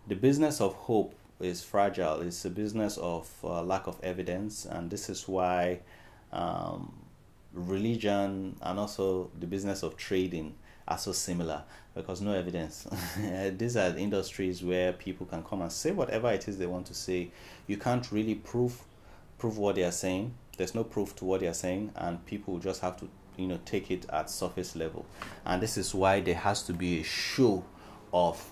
The business of hope is fragile. It's a business of lack of evidence, and this is why um, religion and also the business of trading are so similar because no evidence. These are industries where people can come and say whatever it is they want to say. You can't really prove what they are saying. There's no proof to what they are saying, and people just have to take it at surface level. And this is why there has to be a show of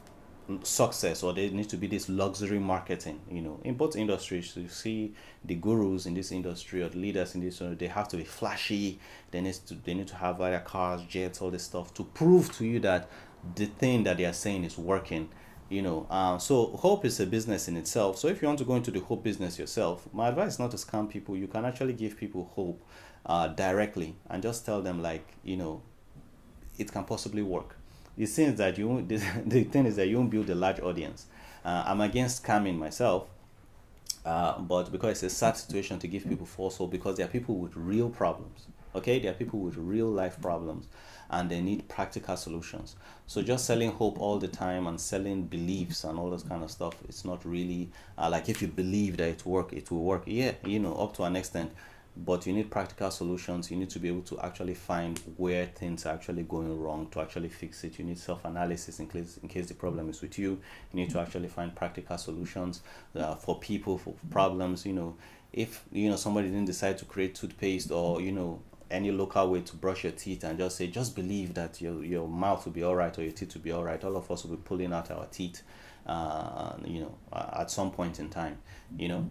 success, or there needs to be this luxury marketing. In both industries, you see the gurus in this industry or the leaders in this, they have to be flashy. They need to have either cars, jets, all this stuff to prove to you that the thing that they are saying is working. So hope is a business in itself. So if you want to go into the hope business yourself, my advice is not to scam people. You can actually give people hope directly and just tell them, like, it can possibly work. The thing is that you won't build a large audience. I'm against scamming myself, but because it's a sad situation to give people false hope, because there are people with real problems. Okay, there are people with real life problems, and they need practical solutions. So just selling hope all the time and selling beliefs and all this kind of stuff, it's not really like, if you believe that it will work. Yeah, up to an extent, but you need practical solutions. You need to be able to actually find where things are actually going wrong to actually fix it. You need self-analysis in case the problem is with you. You need to actually find practical solutions for people, for problems. If somebody didn't decide to create toothpaste, or any local way to brush your teeth, and just believe that your mouth will be all right or your teeth will be all right. All of us will be pulling out our teeth at some point in time.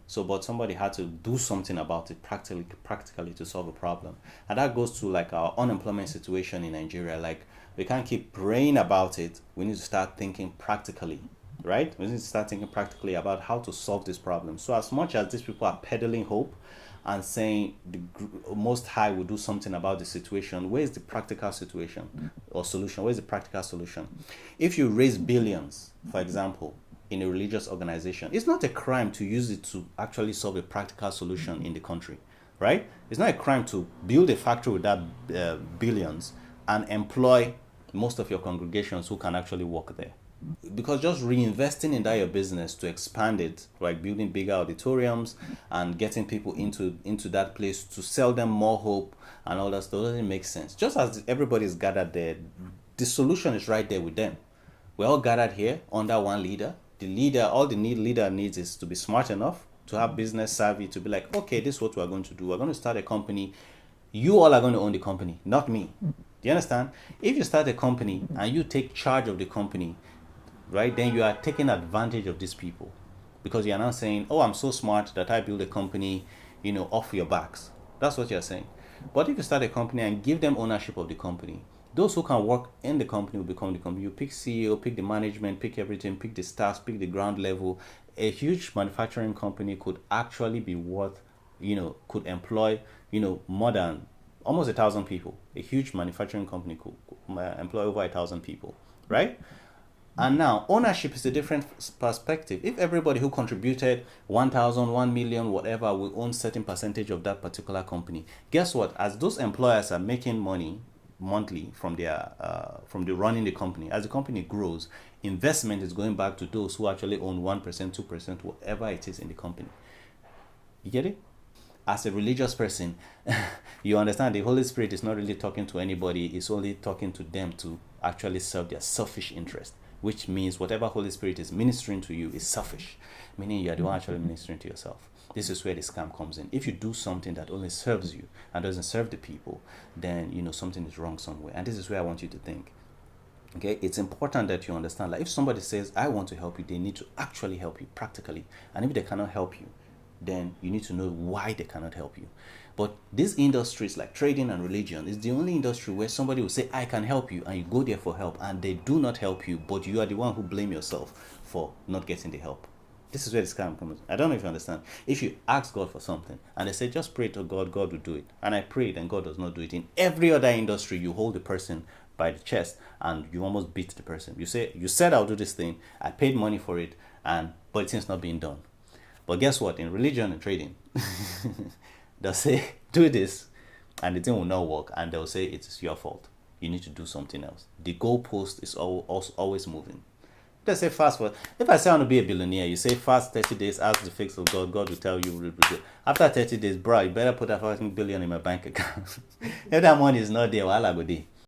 So, but somebody had to do something about it practically to solve a problem. And that goes to, like, our unemployment situation in Nigeria. Like, we can't keep praying about it. We need to start thinking practically, right? We need to start thinking practically about how to solve this problem. So as much as these people are peddling hope and saying the most high will do something about the situation, where is the practical situation or solution? Where is the practical solution? If you raise billions, for example, in a religious organization, it's not a crime to use it to actually solve a practical solution in the country, right? It's not a crime to build a factory with that billions and employ most of your congregations who can actually work there. Because just reinvesting in that your business to expand it, like building bigger auditoriums and getting people into that place to sell them more hope and all that stuff, doesn't make sense. Just as everybody's gathered there, the solution is right there with them. We're all gathered here under one leader. All the leader needs is to be smart enough, to have business savvy, to be like, okay, this is what we're going to do. We're going to start a company. You all are going to own the company, not me. Do you understand? If you start a company and you take charge of the company, right, then you are taking advantage of these people, because you are now saying, oh, I'm so smart that I build a company, off your backs. That's what you're saying. But if you start a company and give them ownership of the company, those who can work in the company will become the company. You pick CEO, pick the management, pick everything, pick the staff, pick the ground level. A huge manufacturing company could actually be worth, could employ, more than almost 1,000 people. A huge manufacturing company could employ over 1,000 people, right? And now ownership is a different perspective. If everybody who contributed 1,000, 1,000,000, whatever, will own certain percentage of that particular company, guess what? As those employers are making money monthly from the running the company, as the company grows, investment is going back to those who actually own 1%, 2%, whatever it is in the company. You get it? As a religious person, you understand the Holy Spirit is not really talking to anybody. It's only talking to them to actually serve their selfish interest, which means whatever Holy Spirit is ministering to you is selfish, meaning you are the one actually ministering to yourself. This is where the scam comes in. If you do something that only serves you and doesn't serve the people, then something is wrong somewhere. And this is where I want you to think. Okay, it's important that you understand, like, if somebody says, I want to help you, they need to actually help you practically. And if they cannot help you, then you need to know why they cannot help you. But these industries like trading and religion is the only industry where somebody will say, I can help you, and you go there for help, and they do not help you, but you are the one who blame yourself for not getting the help. This is where the scam comes. I don't know if you understand. If you ask God for something and they say, just pray to God, God will do it, and I prayed and God does not do it, in every other industry you hold the person by the chest and you almost beat the person. You say, you said I'll do this thing, I paid money for it, but it seems not being done. But guess what? In religion and trading, they'll say, do this, and the thing will not work, and they'll say it's your fault. You need to do something else. The goalpost is always moving. Just say fast for. If I say I want to be a billionaire, you say fast 30 days, ask the fix of God. God will tell you. After 30 days, bro, you better put a fucking billion in my bank account. If that money is not there, I'll go there.